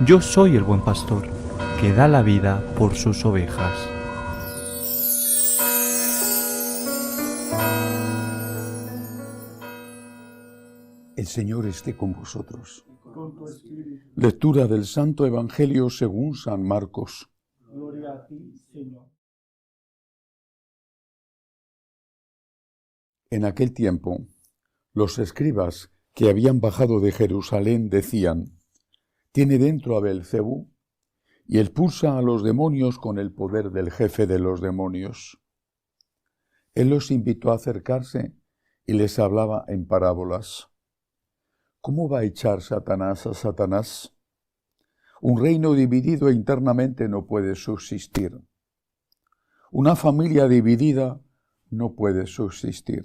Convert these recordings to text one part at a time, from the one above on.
Yo soy el buen pastor, que da la vida por sus ovejas. El Señor esté con vosotros. Lectura del Santo Evangelio según San Marcos. Gloria a ti, Señor. En aquel tiempo, los escribas que habían bajado de Jerusalén decían: «Tiene dentro a Beelzebú, y expulsa a los demonios con el poder del jefe de los demonios». Él los invitó a acercarse y les hablaba en parábolas. ¿Cómo va a echar Satanás a Satanás? Un reino dividido internamente no puede subsistir. Una familia dividida no puede subsistir.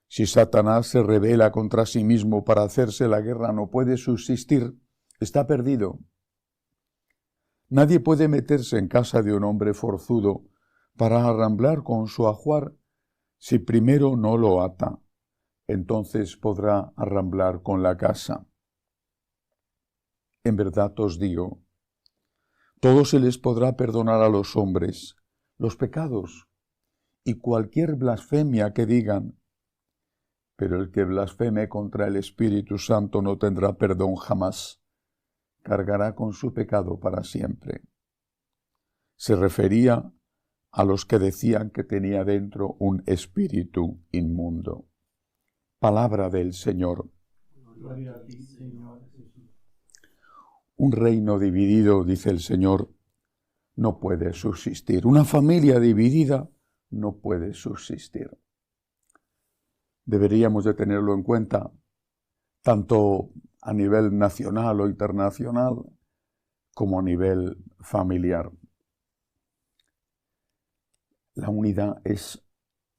Si Satanás se rebela contra sí mismo para hacerse la guerra, no puede subsistir, está perdido. Nadie puede meterse en casa de un hombre forzudo para arramblar con su ajuar si primero no lo ata. Entonces podrá arramblar con la casa. En verdad os digo, todo se les podrá perdonar a los hombres, los pecados y cualquier blasfemia que digan, pero el que blasfeme contra el Espíritu Santo no tendrá perdón jamás, cargará con su pecado para siempre. Se refería a los que decían que tenía dentro un espíritu inmundo. Palabra del Señor. Gloria a ti, Señor Jesús. Un reino dividido, dice el Señor, no puede subsistir. Una familia dividida no puede subsistir. Deberíamos de tenerlo en cuenta, tanto a nivel nacional o internacional, como a nivel familiar. La unidad es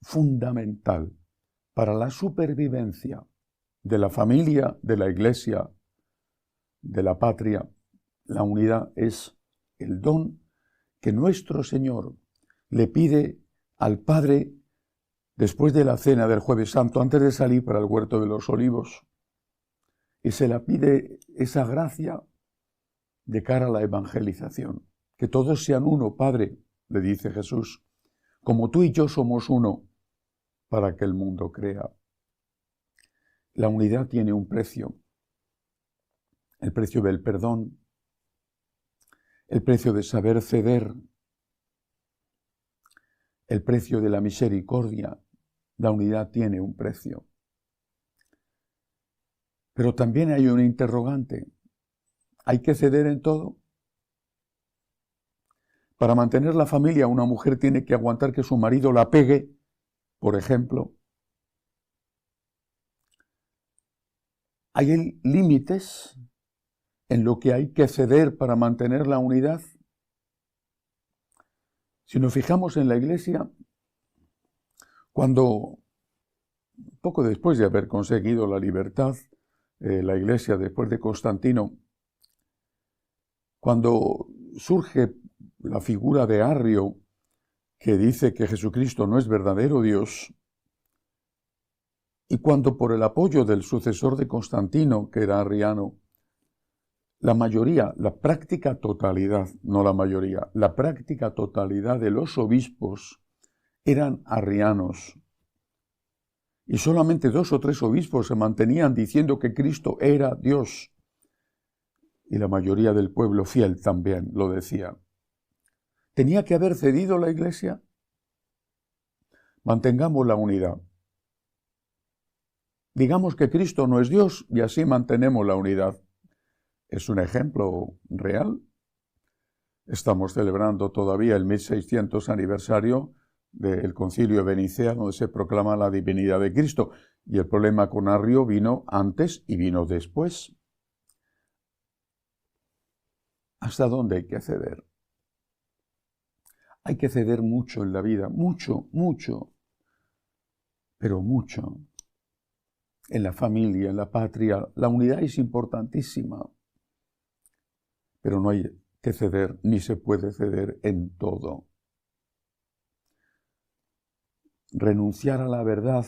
fundamental para la supervivencia de la familia, de la Iglesia, de la patria. La unidad es el don que nuestro Señor le pide al Padre después de la cena del Jueves Santo, antes de salir para el huerto de los Olivos, y se la pide esa gracia de cara a la evangelización. Que todos sean uno, Padre, le dice Jesús, como tú y yo somos uno, para que el mundo crea. La unidad tiene un precio, el precio del perdón, el precio de saber ceder, el precio de la misericordia. La unidad tiene un precio. Pero también hay un interrogante. ¿Hay que ceder en todo? Para mantener la familia, una mujer tiene que aguantar que su marido la pegue, por ejemplo. ¿Hay límites en lo que hay que ceder para mantener la unidad? Si nos fijamos en la Iglesia, cuando, poco después de haber conseguido la libertad, la Iglesia después de Constantino, cuando surge la figura de Arrio, que dice que Jesucristo no es verdadero Dios, y cuando por el apoyo del sucesor de Constantino, que era arriano, la mayoría, la práctica totalidad, no la mayoría, la práctica totalidad de los obispos eran arrianos. Y solamente 2 o 3 obispos se mantenían diciendo que Cristo era Dios. Y la mayoría del pueblo fiel también lo decía. ¿Tenía que haber cedido la Iglesia? Mantengamos la unidad. Digamos que Cristo no es Dios y así mantenemos la unidad. Es un ejemplo real. Estamos celebrando todavía el 1600 aniversario del Concilio de Nicea, donde se proclama la divinidad de Cristo. Y el problema con Arrio vino antes y vino después. ¿Hasta dónde hay que ceder? Hay que ceder mucho en la vida, mucho, mucho, pero mucho. En la familia, en la patria, la unidad es importantísima, pero no hay que ceder, ni se puede ceder en todo. Renunciar a la verdad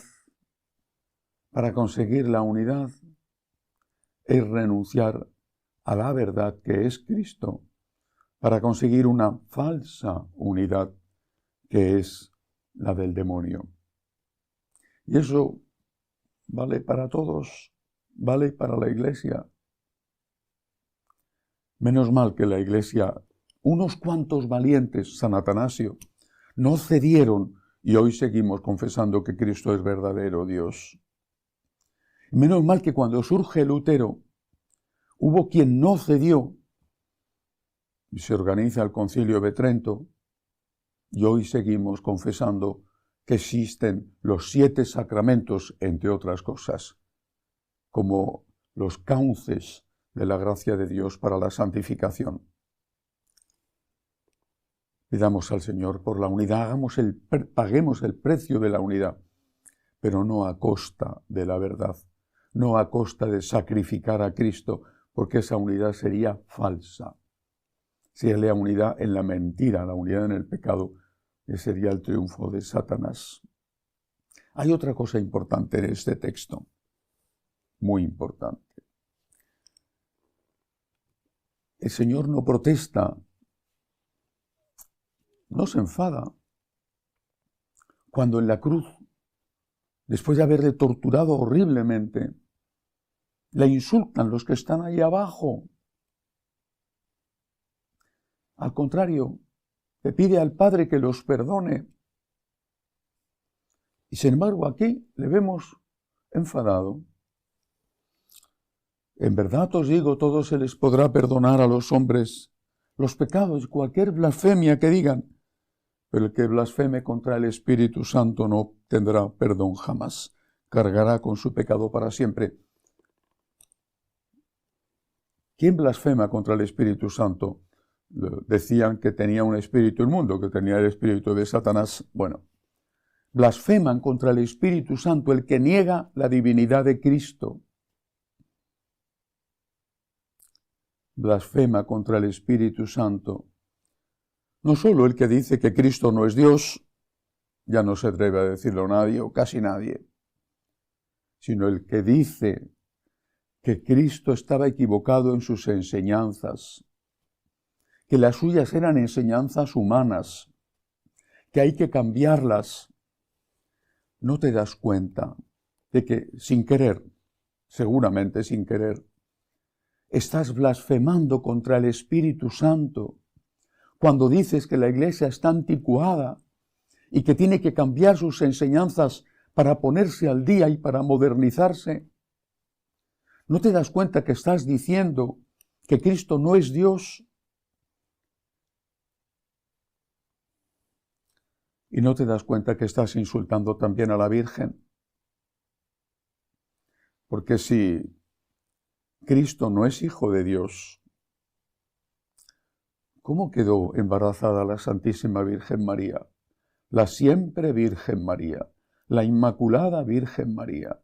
para conseguir la unidad es renunciar a la verdad que es Cristo, para conseguir una falsa unidad que es la del demonio. Y eso vale para todos, vale para la Iglesia. Menos mal que la Iglesia, unos cuantos valientes, San Atanasio, no cedieron y hoy seguimos confesando que Cristo es verdadero Dios. Menos mal que cuando surge Lutero, hubo quien no cedió y se organiza el Concilio de Trento y hoy seguimos confesando que existen los 7 sacramentos, entre otras cosas, como los cauces de la gracia de Dios para la santificación. Pidamos al Señor por la unidad, paguemos el precio de la unidad, pero no a costa de la verdad, no a costa de sacrificar a Cristo, porque esa unidad sería falsa. Sería la unidad en la mentira, la unidad en el pecado, que sería el triunfo de Satanás. Hay otra cosa importante en este texto, muy importante. El Señor no protesta, no se enfada, cuando en la cruz, después de haberle torturado horriblemente, le insultan los que están ahí abajo. Al contrario, le pide al Padre que los perdone. Y sin embargo aquí le vemos enfadado. En verdad os digo, todo se les podrá perdonar a los hombres los pecados, cualquier blasfemia que digan, pero el que blasfeme contra el Espíritu Santo no tendrá perdón jamás, cargará con su pecado para siempre. ¿Quién blasfema contra el Espíritu Santo? Decían que tenía un espíritu inmundo, que tenía el espíritu de Satanás. Bueno, blasfeman contra el Espíritu Santo el que niega la divinidad de Cristo. Blasfema contra el Espíritu Santo no solo el que dice que Cristo no es Dios, ya no se atreve a decirlo nadie o casi nadie, sino el que dice que Cristo estaba equivocado en sus enseñanzas, que las suyas eran enseñanzas humanas, que hay que cambiarlas. ¿No te das cuenta de que sin querer, seguramente sin querer, estás blasfemando contra el Espíritu Santo cuando dices que la Iglesia está anticuada y que tiene que cambiar sus enseñanzas para ponerse al día y para modernizarse? ¿No te das cuenta que estás diciendo que Cristo no es Dios? ¿Y no te das cuenta que estás insultando también a la Virgen? Porque si Cristo no es hijo de Dios, ¿cómo quedó embarazada la Santísima Virgen María? La siempre Virgen María, la Inmaculada Virgen María.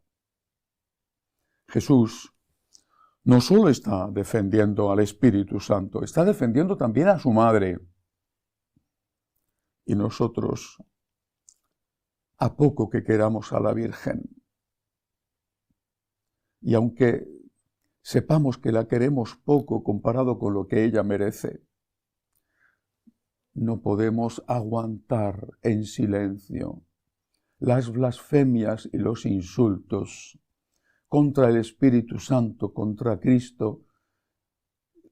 Jesús no solo está defendiendo al Espíritu Santo, está defendiendo también a su madre. Y nosotros, a poco que queramos a la Virgen, y aunque sepamos que la queremos poco comparado con lo que ella merece, no podemos aguantar en silencio las blasfemias y los insultos contra el Espíritu Santo, contra Cristo,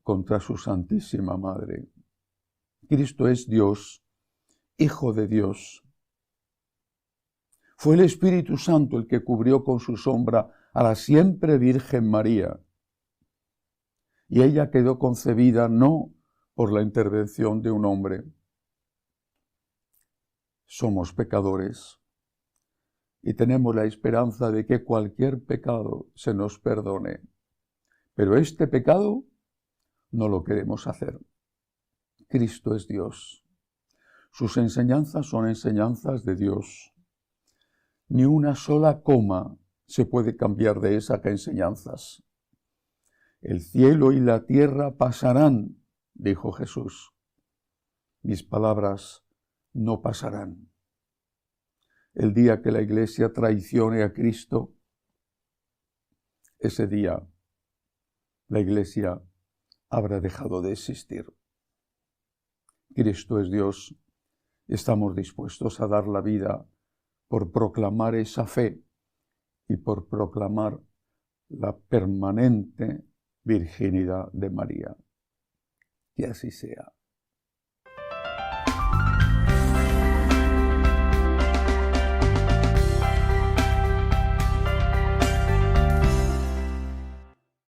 contra su Santísima Madre. Cristo es Dios, Hijo de Dios. Fue el Espíritu Santo el que cubrió con su sombra a la siempre Virgen María, y ella quedó concebida no por la intervención de un hombre. Somos pecadores y tenemos la esperanza de que cualquier pecado se nos perdone, pero este pecado no lo queremos hacer. Cristo es Dios. Sus enseñanzas son enseñanzas de Dios. Ni una sola coma se puede cambiar de esas enseñanzas. El cielo y la tierra pasarán, dijo Jesús. Mis palabras no pasarán. El día que la Iglesia traicione a Cristo, ese día la Iglesia habrá dejado de existir. Cristo es Dios. Estamos dispuestos a dar la vida por proclamar esa fe y por proclamar la permanente virginidad de María. Que así sea.